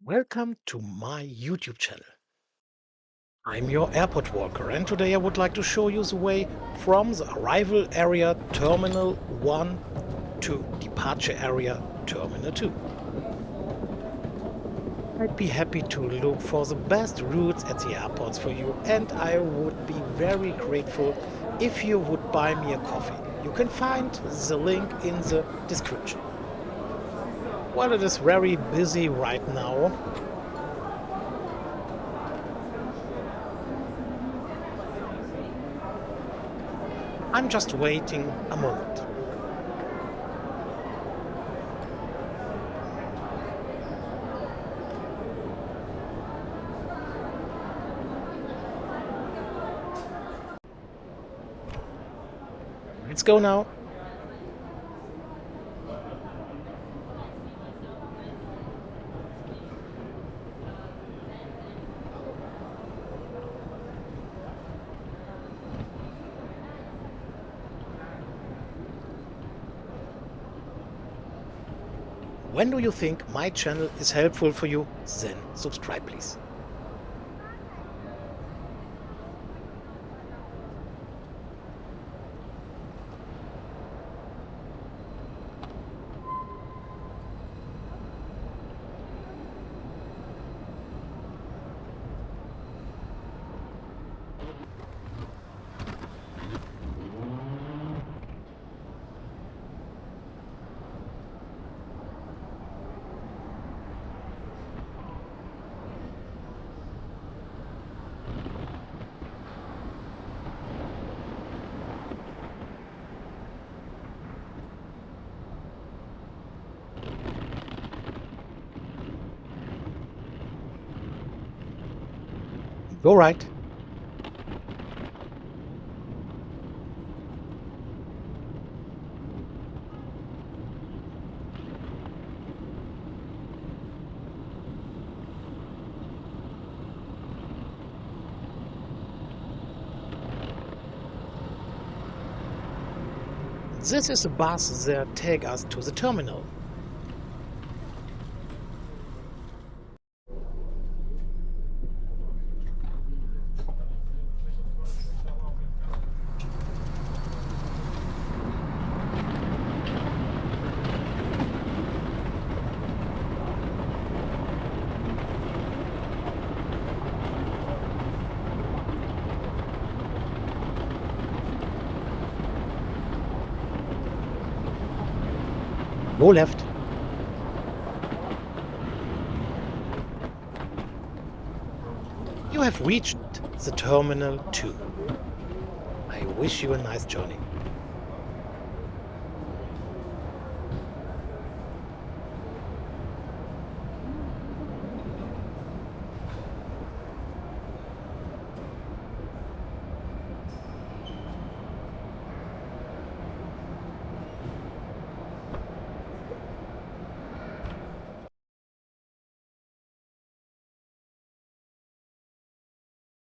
Welcome to my YouTube channel. I'm your airport walker, and today I would like to show you the way from the arrival area Terminal 1 to departure area Terminal 2. I'd be happy to look for the best routes at the airports for you, and I would be very grateful if you would buy me a coffee. You can find the link in the description. While it is very busy right now, I'm just waiting a moment. Let's go now. When do you think my channel is helpful for you? Then subscribe, please. Go right. This is the bus that take us to the terminal. Go left. You have reached the Terminal 2. I wish you a nice journey.